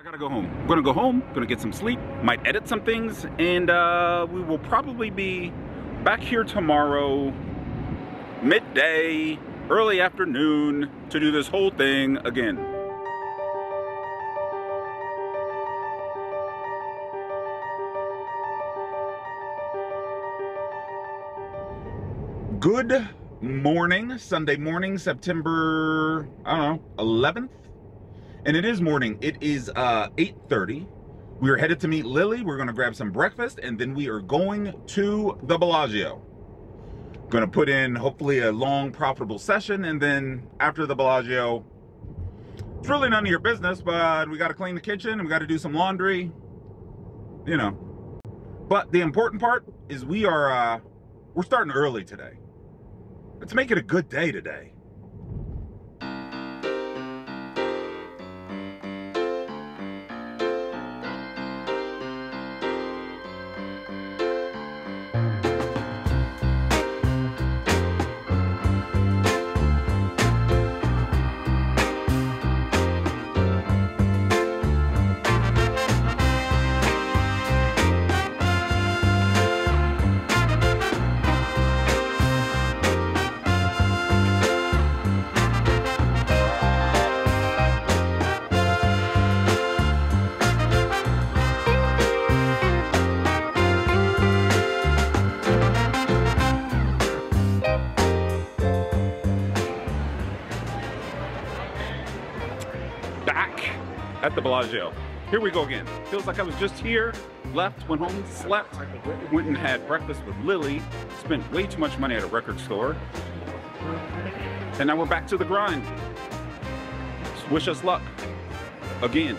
gotta go home. I'm gonna go home, gonna get some sleep, might edit some things, and we will probably be back here tomorrow, midday, early afternoon, to do this whole thing again. Good morning, Sunday morning, September, I don't know, 11th? And it is morning. It is 8:30. We are headed to meet Lily. We're going to grab some breakfast, and then we are going to the Bellagio. Going to put in, hopefully, a long, profitable session, and then after the Bellagio, it's really none of your business, but we got to clean the kitchen, and we got to do some laundry, you know. But the important part is we're starting early today. Let's make it a good day today. At the Bellagio. Here we go again. Feels like I was just here, left, went home, slept, went and had breakfast with Lily, spent way too much money at a record store, and now we're back to the grind. Just wish us luck. Again.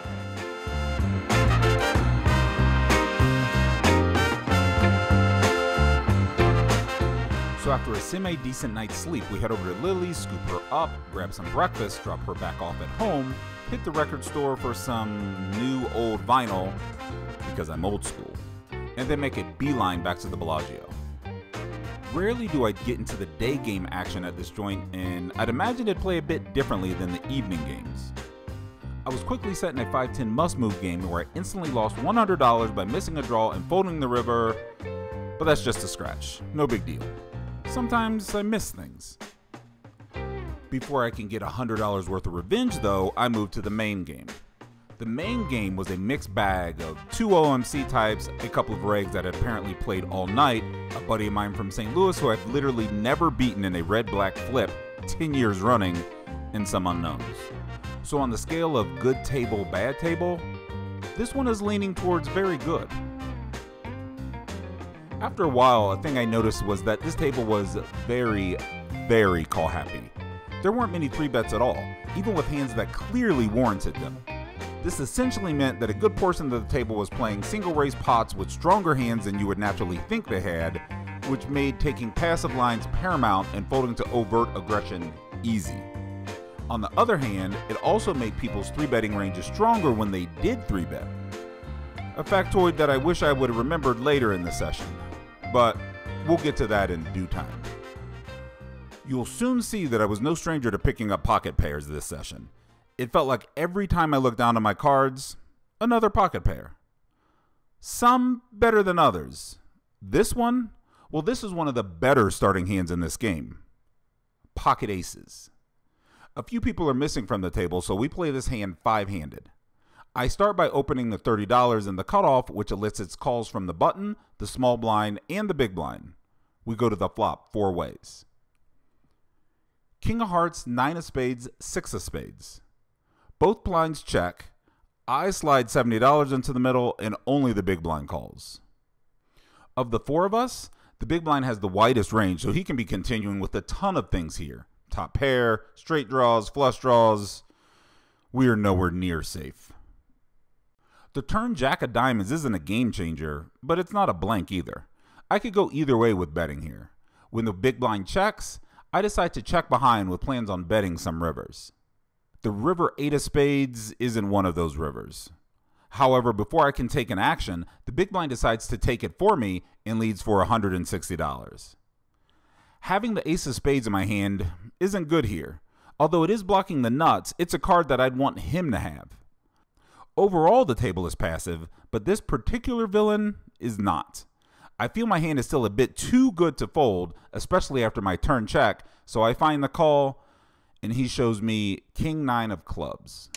So after a semi-decent night's sleep, we head over to Lily's, scoop her up, grab some breakfast, drop her back off at home, hit the record store for some new old vinyl, because I'm old school, and then make a beeline back to the Bellagio. Rarely do I get into the day game action at this joint, and I'd imagine it'd play a bit differently than the evening games. I was quickly set in a 5-10 must-move game where I instantly lost $100 by missing a draw and folding the river, but that's just a scratch, no big deal. Sometimes I miss things. Before I can get $100 worth of revenge though, I moved to the main game. The main game was a mixed bag of 2 OMC types, a couple of regs that had apparently played all night, a buddy of mine from St. Louis who I've literally never beaten in a red-black flip 10 years running, and some unknowns. So on the scale of good table, bad table, this one is leaning towards very good. After a while, a thing I noticed was that this table was very, very call happy. There weren't many 3-bets at all, even with hands that clearly warranted them. This essentially meant that a good portion of the table was playing single-raise pots with stronger hands than you would naturally think they had, which made taking passive lines paramount and folding to overt aggression easy. On the other hand, it also made people's 3-betting ranges stronger when they did 3-bet. A factoid that I wish I would have remembered later in the session, but we'll get to that in due time. You'll soon see that I was no stranger to picking up pocket pairs this session. It felt like every time I looked down at my cards, another pocket pair. Some better than others. This one? Well, this is one of the better starting hands in this game. Pocket aces. A few people are missing from the table, so we play this hand 5-handed. I start by opening the $30 in the cutoff, which elicits calls from the button, the small blind, and the big blind. We go to the flop 4 ways. King of hearts, 9 of spades, 6 of spades. Both blinds check. I slide $70 into the middle, and only the big blind calls. Of the 4 of us, the big blind has the widest range, so he can be continuing with a ton of things here. Top pair, straight draws, flush draws. We are nowhere near safe. The turn jack of diamonds isn't a game changer, but it's not a blank either. I could go either way with betting here. When the big blind checks, I decide to check behind with plans on betting some rivers. The river 8 of spades isn't one of those rivers. However, before I can take an action, the big blind decides to take it for me and leads for $160. Having the ace of spades in my hand isn't good here. Although it is blocking the nuts, it's a card that I'd want him to have. Overall, the table is passive, but this particular villain is not. I feel my hand is still a bit too good to fold, especially after my turn check, so I find the call, and he shows me King 9 of clubs.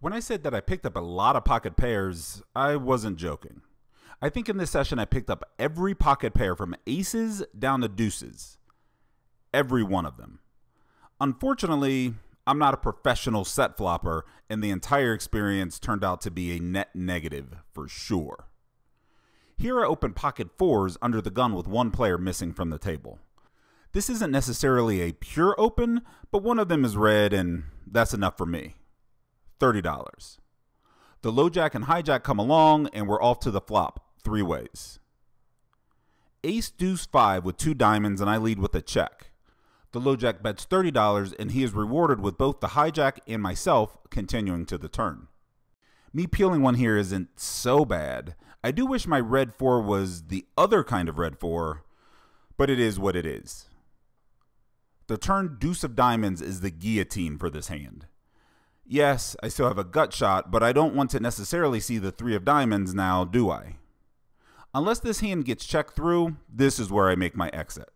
When I said that I picked up a lot of pocket pairs, I wasn't joking. I think in this session I picked up every pocket pair from aces down to deuces. Every one of them. Unfortunately, I'm not a professional set flopper, and the entire experience turned out to be a net negative for sure. Here I open pocket fours under the gun with one player missing from the table. This isn't necessarily a pure open, but one of them is red, and that's enough for me. $30. The low jack and hijack come along, and we're off to the flop, 3 ways. Ace deuce 5 with 2 diamonds, and I lead with a check. The low jack bets $30, and he is rewarded with both the hijack and myself continuing to the turn. Me peeling one here isn't so bad. I do wish my red 4 was the other kind of red 4, but it is what it is. The turn deuce of diamonds is the guillotine for this hand. Yes, I still have a gut shot, but I don't want to necessarily see the 3 of diamonds now, do I? Unless this hand gets checked through, this is where I make my exit.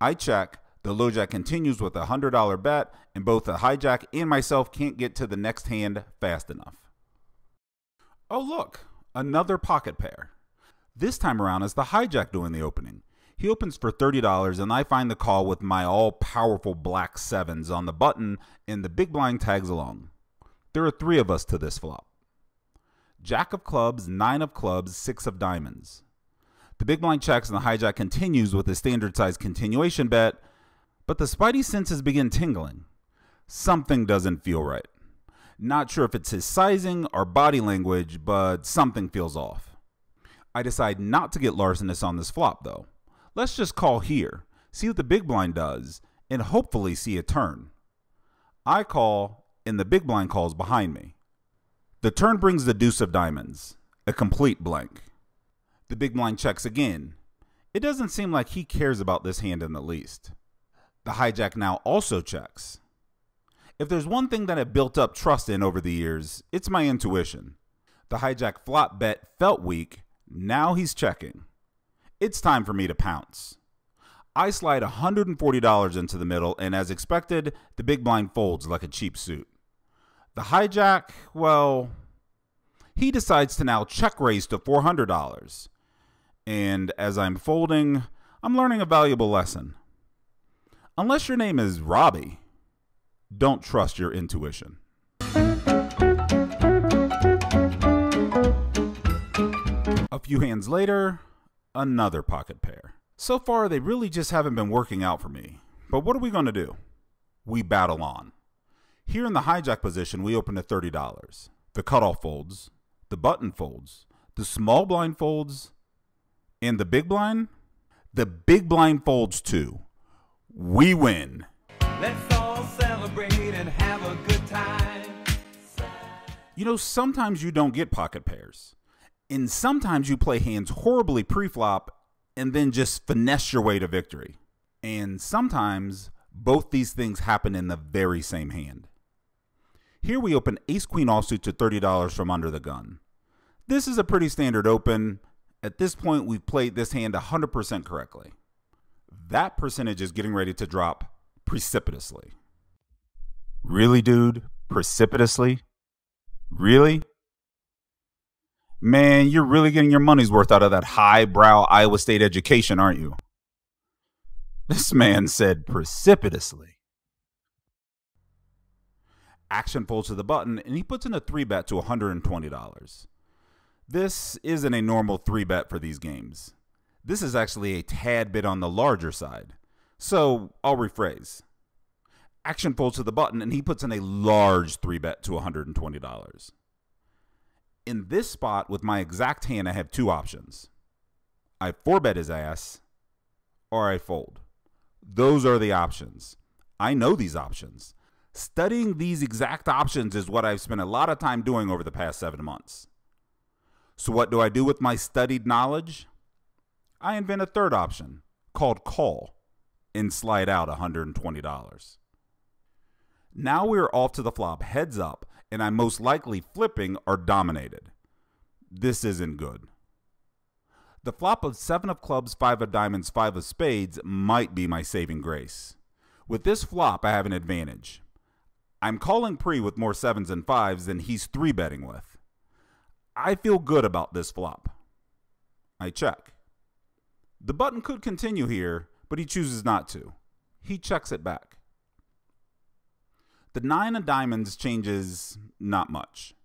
I check, the low jack continues with a $100 bet, and both the hijack and myself can't get to the next hand fast enough. Oh look, another pocket pair. This time around it's the hijack doing the opening. He opens for $30, and I find the call with my all-powerful black 7s on the button, and the big blind tags along. There are 3 of us to this flop. Jack of clubs, 9 of clubs, 6 of diamonds. The big blind checks, and the hijack continues with a standard-sized continuation bet, but the spidey senses begin tingling. Something doesn't feel right. Not sure if it's his sizing or body language, but something feels off. I decide not to get larcenous on this flop, though. Let's just call here, see what the big blind does, and hopefully see a turn. I call, and the big blind calls behind me. The turn brings the deuce of diamonds, a complete blank. The big blind checks again. It doesn't seem like he cares about this hand in the least. The hijack now also checks. If there's one thing that I've built up trust in over the years, it's my intuition. The hijack flop bet felt weak, now he's checking. It's time for me to pounce. I slide $140 into the middle, and as expected, the big blind folds like a cheap suit. The hijack, well, he decides to now check raise to $400. And as I'm folding, I'm learning a valuable lesson. Unless your name is Robbie, don't trust your intuition. A few hands later, another pocket pair. So far, they really just haven't been working out for me. But what are we going to do? We battle on. Here in the hijack position, we open at $30. The cutoff folds, the button folds, the small blind folds, and the big blind? The big blind folds too. We win. Let's all celebrate and have a good time. You know, sometimes you don't get pocket pairs. And sometimes you play hands horribly pre-flop and then just finesse your way to victory. And sometimes both these things happen in the very same hand. Here we open ace-queen offsuit to $30 from under the gun. This is a pretty standard open. At this point, we've played this hand 100% correctly. That percentage is getting ready to drop precipitously. Really, dude? Precipitously? Really? Man, you're really getting your money's worth out of that highbrow Iowa State education, aren't you? This man said precipitously. Action folds to the button, and he puts in a 3-bet to $120. This isn't a normal 3-bet for these games. This is actually a tad bit on the larger side. So, I'll rephrase. Action folds to the button, and he puts in a large 3-bet to $120. In this spot, with my exact hand, I have 2 options. I 4-bet his ass, or I fold. Those are the options. I know these options. Studying these exact options is what I've spent a lot of time doing over the past 7 months. So what do I do with my studied knowledge? I invent a third option called call and slide out $120. Now we're off to the flop heads up, and I'm most likely flipping or dominated. This isn't good. The flop of 7 of clubs, 5 of diamonds, 5 of spades might be my saving grace. With this flop, I have an advantage. I'm calling pre with more 7s and 5s than he's 3-betting with. I feel good about this flop. I check. The button could continue here, but he chooses not to. He checks it back. The 9 of diamonds changes not much.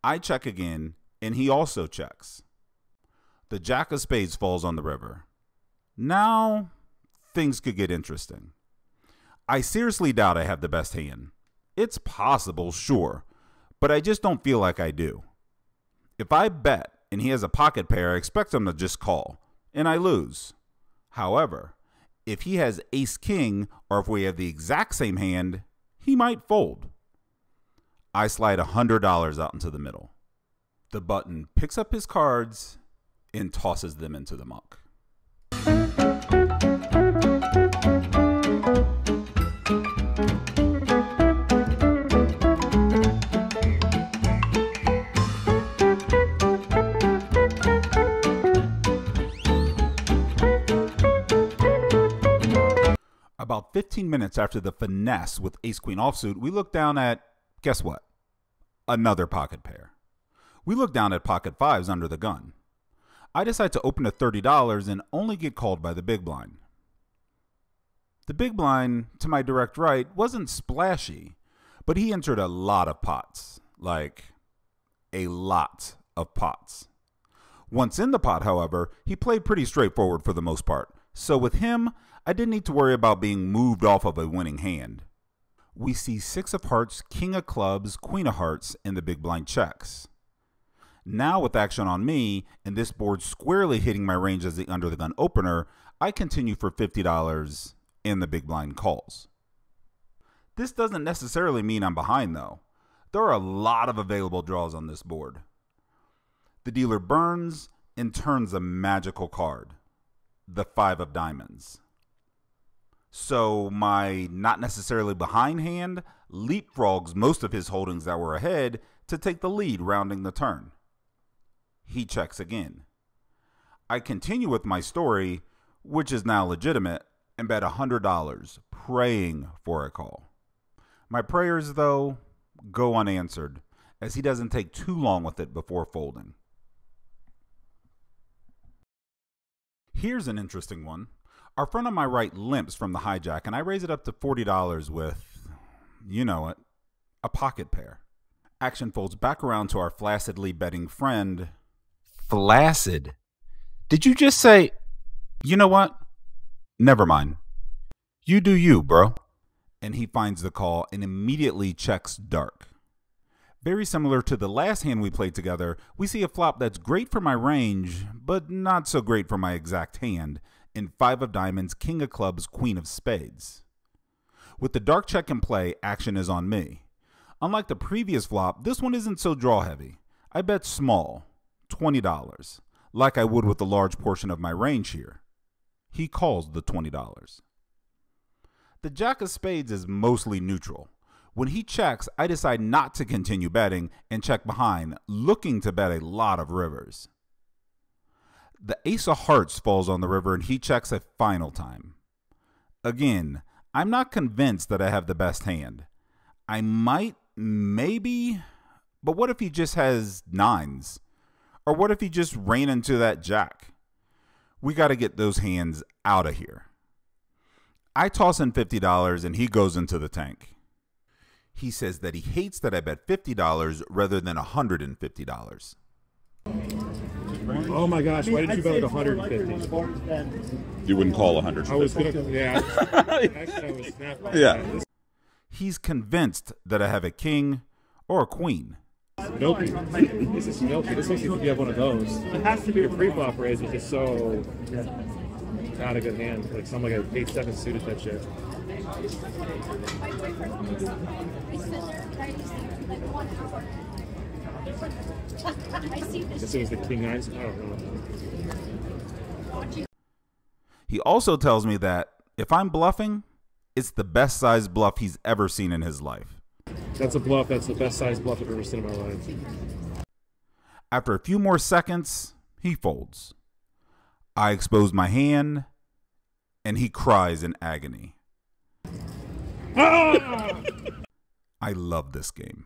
I check again, and he also checks. The jack of spades falls on the river. Now, things could get interesting. I seriously doubt I have the best hand. It's possible, sure, but I just don't feel like I do. If I bet and he has a pocket pair, I expect him to just call, and I lose. However, if he has ace-king, or if we have the exact same hand, he might fold. I slide $100 out into the middle. The button picks up his cards and tosses them into the muck. About 15 minutes after the finesse with ace-queen offsuit, we look down at, guess what? Another pocket pair. We look down at pocket 5s under the gun. I decide to open at $30 and only get called by the big blind. The big blind, to my direct right, wasn't splashy, but he entered a lot of pots. Like, a lot of pots. Once in the pot, however, he played pretty straightforward for the most part. So with him, I didn't need to worry about being moved off of a winning hand. We see 6 of hearts, king of clubs, queen of hearts, and the big blind checks. Now with action on me, and this board squarely hitting my range as the under the gun opener, I continue for $50 and the big blind calls. This doesn't necessarily mean I'm behind though. There are a lot of available draws on this board. The dealer burns and turns a magical card, the 5 of diamonds. So my not necessarily behind hand leapfrogs most of his holdings that were ahead to take the lead rounding the turn. He checks again. I continue with my story, which is now legitimate, and bet $100, praying for a call. My prayers, though, go unanswered, as he doesn't take too long with it before folding. Here's an interesting one. Our friend on my right limps from the hijack, and I raise it up to $40 with, you know it, a pocket pair. Action folds back around to our flaccidly betting friend. Flaccid? Did you just say, you know what? Never mind. You do you, bro. And he finds the call and immediately checks dark. Very similar to the last hand we played together, we see a flop that's great for my range, but not so great for my exact hand, in 5 of diamonds, king of clubs, queen of spades. With the dark check in play, action is on me. Unlike the previous flop, this one isn't so draw heavy. I bet small, $20, like I would with a large portion of my range here. He calls the $20. The jack of spades is mostly neutral. When he checks, I decide not to continue betting and check behind, looking to bet a lot of rivers. The ace of hearts falls on the river and he checks a final time. Again, I'm not convinced that I have the best hand. I might, maybe, but what if he just has 9s? Or what if he just ran into that jack? We got to get those hands out of here. I toss in $50 and he goes into the tank. He says that he hates that I bet $50 rather than $150. Oh my gosh, why did you bet 150? You wouldn't call 100. I was going to, yeah. Actually, I was snapped by that. He's convinced that I have a king or a queen. Milky. This is milky. This makes you think you have one of those. It has to be a pre-flop raise, which is so... not a good hand. Like something like an 8-7 suited type shit. This was the king nines. I don't know. He also tells me that if I'm bluffing, it's the best sized bluff he's ever seen in his life. That's a bluff. That's the best sized bluff I've ever seen in my life. After a few more seconds, he folds. I expose my hand, and he cries in agony. Ah! I love this game.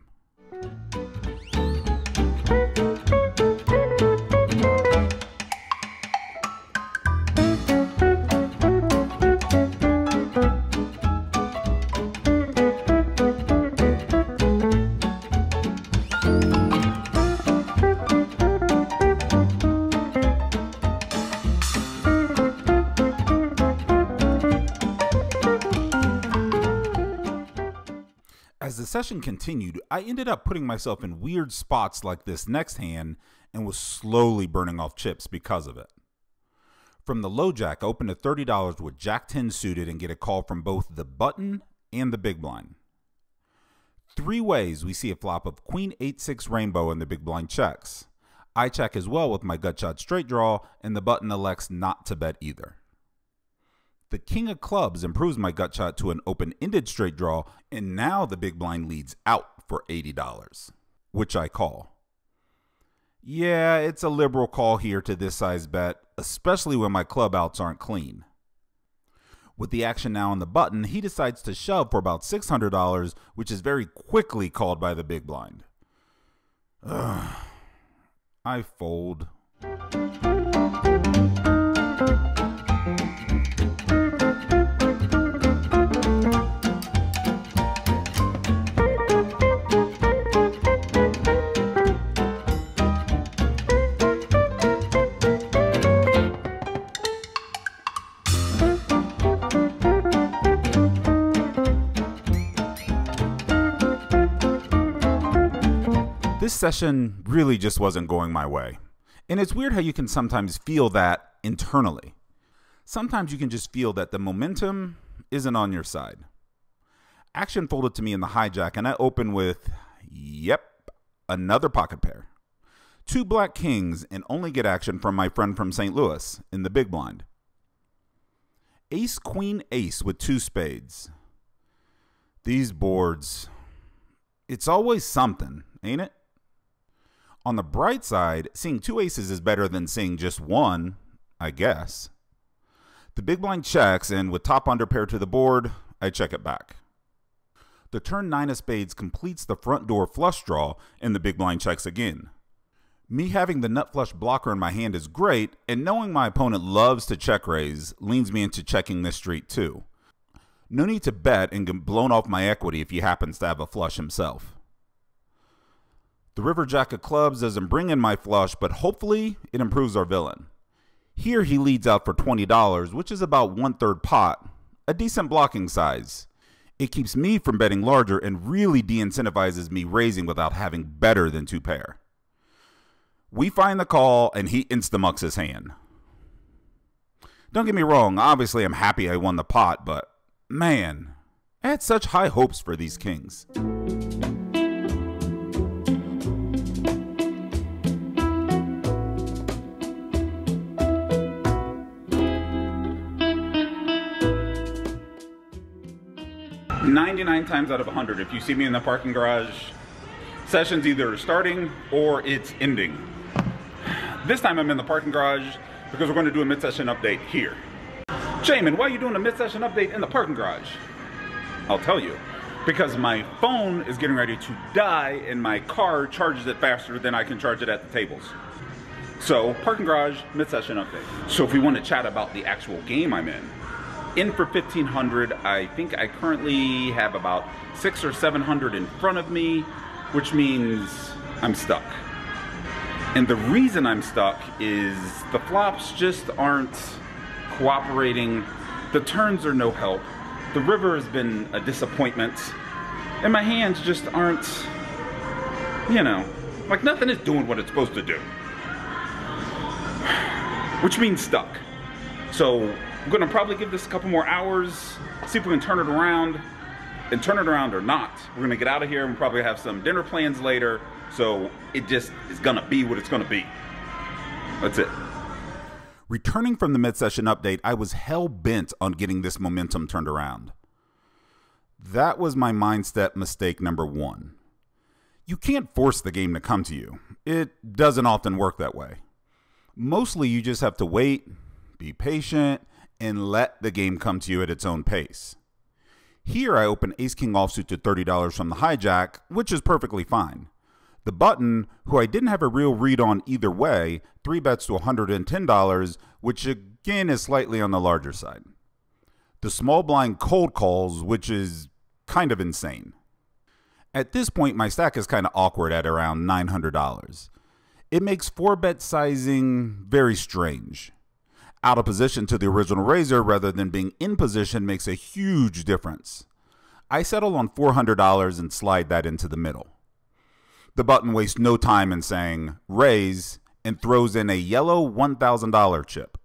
As the session continued, I ended up putting myself in weird spots like this next hand and was slowly burning off chips because of it. From the low jack, I opened at $30 with Jack 10 suited and get a call from both the button and the big blind. Three ways we see a flop of Queen 8-6 rainbow and the big blind checks. I check as well with my gut shot straight draw, and the button elects not to bet either. The king of clubs improves my gut shot to an open-ended straight draw, and now the big blind leads out for $80, which I call. Yeah, it's a liberal call here to this size bet, especially when my club outs aren't clean. With the action now on the button, he decides to shove for about $600, which is very quickly called by the big blind. Ugh. I fold. This session really just wasn't going my way. And it's weird how you can sometimes feel that internally. Sometimes you can just feel that the momentum isn't on your side. Action folded to me in the hijack, and I open with, yep, another pocket pair. Two black kings, and only get action from my friend from St. Louis in the big blind. Ace, queen, ace with two spades. These boards, it's always something, ain't it? On the bright side, seeing two aces is better than seeing just one, I guess. The big blind checks, and with top under pair to the board, I check it back. The turn 9 of spades completes the front door flush draw, and the big blind checks again. Me having the nut flush blocker in my hand is great, and knowing my opponent loves to check raise leans me into checking this street too. No need to bet and get blown off my equity if he happens to have a flush himself. The river jack of clubs doesn't bring in my flush, but hopefully it improves our villain. Here he leads out for $20, which is about 1/3 pot, a decent blocking size. It keeps me from betting larger and really de-incentivizes me raising without having better than two pair. We find the call, and he insta-mucks his hand. Don't get me wrong, obviously I'm happy I won the pot, but man, I had such high hopes for these kings. 99 times out of 100, if you see me in the parking garage, session's either starting or it's ending. This time I'm in the parking garage because we're going to do a mid-session update here. Jaman, why are you doing a mid-session update in the parking garage? I'll tell you. Because my phone is getting ready to die and my car charges it faster than I can charge it at the tables. So, parking garage, mid-session update. So if we want to chat about the actual game I'm in for 1,500, I think I currently have about 600 or 700 in front of me, which means I'm stuck. And the reason I'm stuck is the flops just aren't cooperating. The turns are no help. The river has been a disappointment. And my hands just aren't, you know, like nothing is doing what it's supposed to do. Which means stuck. So I'm gonna probably give this a couple more hours, see if we can turn it around, and turn it around or not. We're gonna get out of here and probably have some dinner plans later, so it just is gonna be what it's gonna be. That's it. Returning from the mid-session update, I was hell-bent on getting this momentum turned around. That was my mindset mistake number one. You can't force the game to come to you. It doesn't often work that way. Mostly you just have to wait, be patient, and let the game come to you at its own pace. Here I open Ace-King offsuit to $30 from the hijack, which is perfectly fine. The button, who I didn't have a real read on either way, 3-bets to $110, which again is slightly on the larger side. The small blind cold calls, which is kind of insane. At this point, my stack is kind of awkward at around $900. It makes 4-bet sizing very strange. Out of position to the original raiser rather than being in position makes a huge difference. I settle on $400 and slide that into the middle. The button wastes no time in saying raise and throws in a yellow $1,000 chip.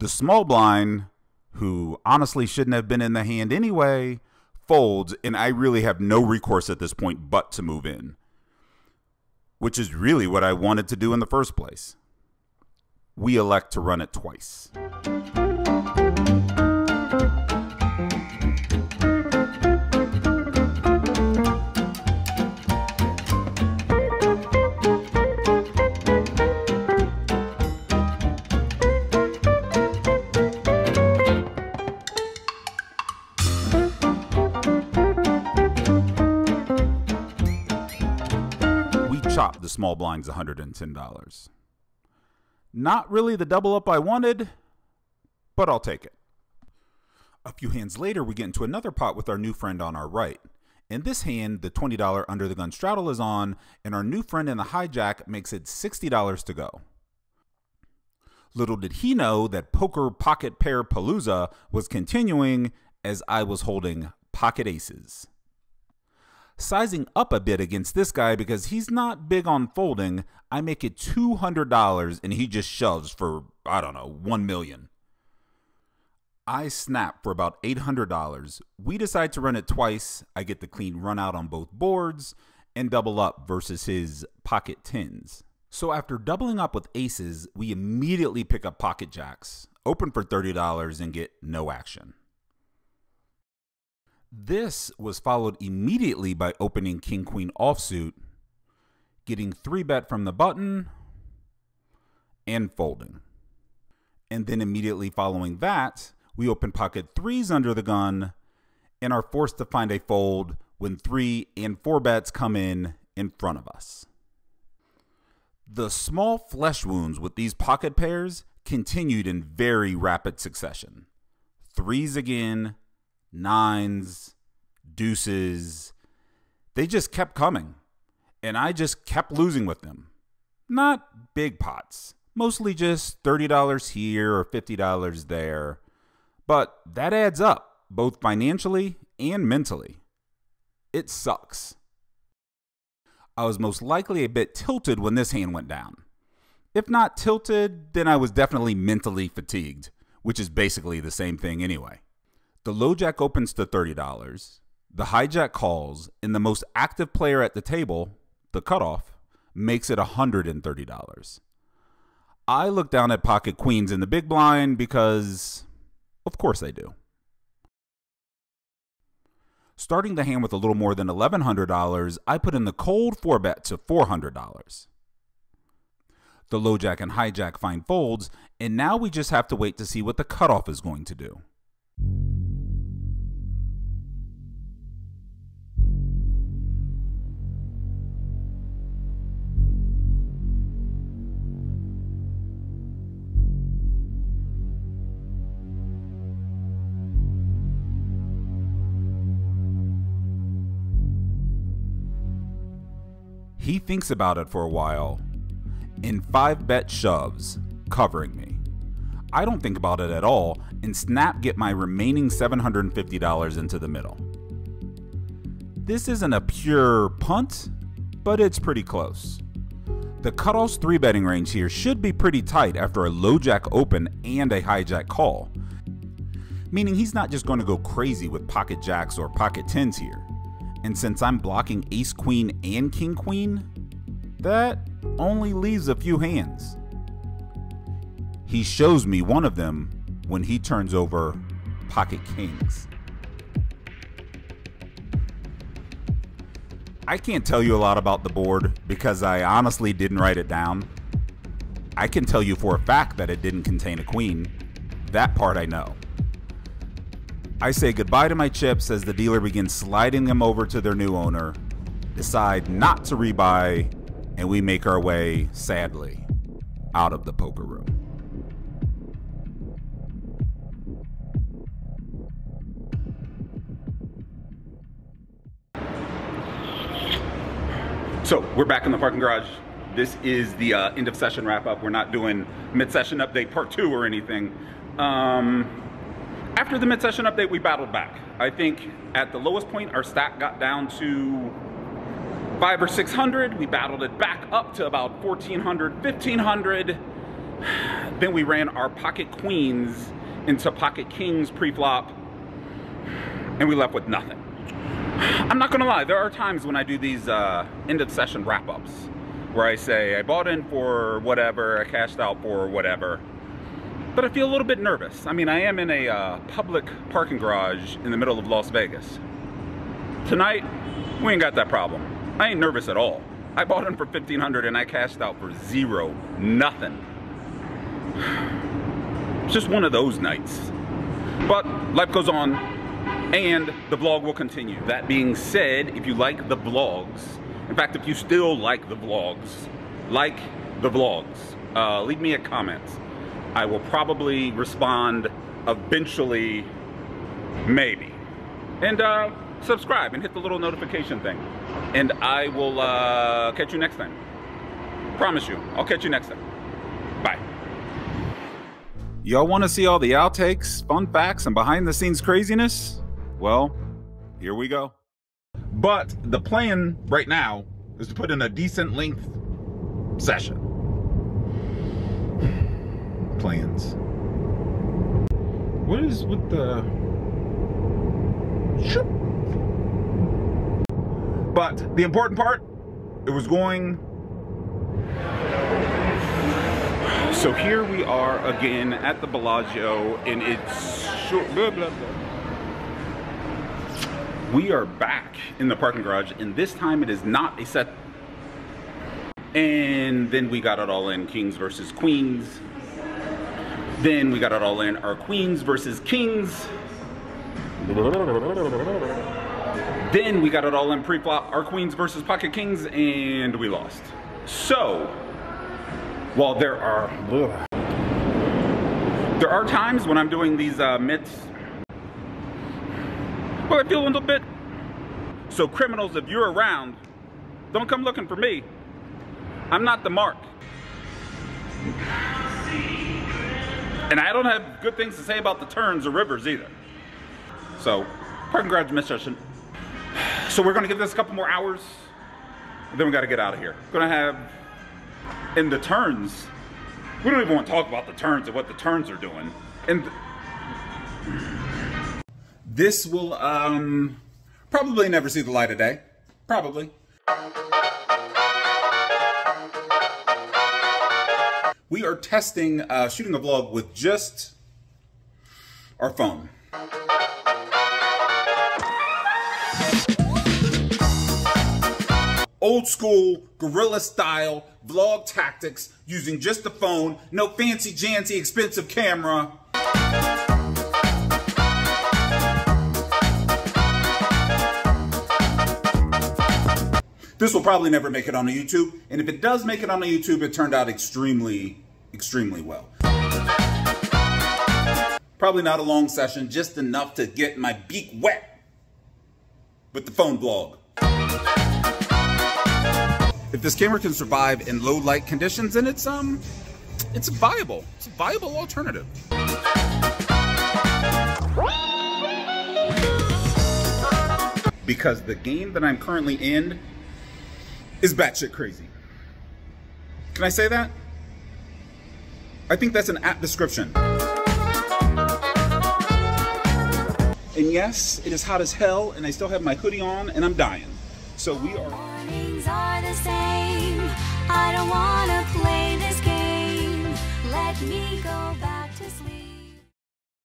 The small blind, who honestly shouldn't have been in the hand anyway, folds, and I really have no recourse at this point but to move in, which is really what I wanted to do in the first place. We elect to run it twice. Chop the small blinds $110. Not really the double up I wanted, but I'll take it. A few hands later, we get into another pot with our new friend on our right. In this hand, the $20 under the gun straddle is on, and our new friend in the hijack makes it $60 to go. Little did he know that poker pocket pair palooza was continuing as I was holding pocket aces. Sizing up a bit against this guy because he's not big on folding, I make it $200 and he just shoves for, I don't know, $1 million. I snap for about $800. We decide to run it twice. I get the clean run out on both boards and double up versus his pocket tens. So after doubling up with aces, we immediately pick up pocket jacks, open for $30 and get no action. This was followed immediately by opening king-queen offsuit, getting 3-bet from the button, and folding. And then immediately following that, we open pocket 3s under the gun and are forced to find a fold when 3 and 4 bets come in front of us. The small flesh wounds with these pocket pairs continued in very rapid succession. 3s again, 9s, deuces, they just kept coming, and I just kept losing with them. Not big pots, mostly just $30 here or $50 there, but that adds up, both financially and mentally. It sucks. I was most likely a bit tilted when this hand went down. If not tilted, then I was definitely mentally fatigued, which is basically the same thing anyway. The low jack opens to $30, the hijack calls, and the most active player at the table, the cutoff, makes it $130. I look down at pocket queens in the big blind because, of course I do. Starting the hand with a little more than $1,100, I put in the cold 4-bet to $400. The low jack and hijack find folds, and now we just have to wait to see what the cutoff is going to do. He thinks about it for a while, and 5-bet shoves, covering me. I don't think about it at all, and snap get my remaining $750 into the middle. This isn't a pure punt, but it's pretty close. The cutoff's 3-betting range here should be pretty tight after a low jack open and a hijack call. meaning he's not just going to go crazy with pocket jacks or pocket tens here. And since I'm blocking ace queen and king queen, that only leaves a few hands. He shows me one of them when he turns over pocket kings. I can't tell you a lot about the board because I honestly didn't write it down. I can tell you for a fact that it didn't contain a queen. That part I know. I say goodbye to my chips as the dealer begins sliding them over to their new owner, decide not to rebuy, and we make our way, sadly, out of the poker room. So we're back in the parking garage. This is the end of session wrap up. We're not doing mid-session update part 2 or anything. After the mid-session update, we battled back. I think at the lowest point, our stack got down to 500 or 600. We battled it back up to about 1400, 1500. Then we ran our pocket queens into pocket kings pre-flop, and we left with nothing. I'm not gonna lie, there are times when I do these end of session wrap-ups where I say I bought in for whatever, I cashed out for whatever, but I feel a little bit nervous. I mean, I am in a public parking garage in the middle of Las Vegas. Tonight, we ain't got that problem. I ain't nervous at all. I bought in for 1500 and I cashed out for zero, nothing. It's just one of those nights. But life goes on. And the vlog will continue. That being said, if you like the vlogs, in fact, if you still like the vlogs, leave me a comment. I will probably respond eventually, maybe. And subscribe and hit the little notification thing. And I will catch you next time. Promise you, I'll catch you next time. Bye. Y'all want to see all the outtakes, fun facts, and behind the scenes craziness? Well, here we go. But the plan right now is to put in a decent length session. Plans. What is with the... But the important part, it was going... So here we are again at the Bellagio, and it's short... Blah, blah, blah. We are back in the parking garage, and this time it is not a set. And then we got it all in kings versus queens. Then we got it all in our queens versus kings. Then we got it all in pre-flop, our queens versus pocket kings, and we lost. So, while there are times when I'm doing these mids, well, I feel a little bit. So criminals, if you're around, don't come looking for me. I'm not the mark. And I don't have good things to say about the turns or rivers either. So, parking garage mid-session. So we're gonna give this a couple more hours, and then we gotta get out of here. Gonna have, in the turns, we don't even want to talk about the turns and what the turns are doing. And this will probably never see the light of day. Probably. We are testing shooting a vlog with just our phone. Old school, guerrilla style vlog tactics using just the phone, no fancy jancy expensive camera. This will probably never make it on the YouTube, and if it does make it on the YouTube, it turned out extremely, extremely well. Probably not a long session, just enough to get my beak wet with the phone vlog. If this camera can survive in low light conditions, then it's a viable alternative. Because the game that I'm currently in is batshit crazy. Can I say that? I think that's an apt description. And yes, it is hot as hell, and I still have my hoodie on, and I'm dying. So we are... Mornings are the same. I don't want to play this game. Let me go back to sleep.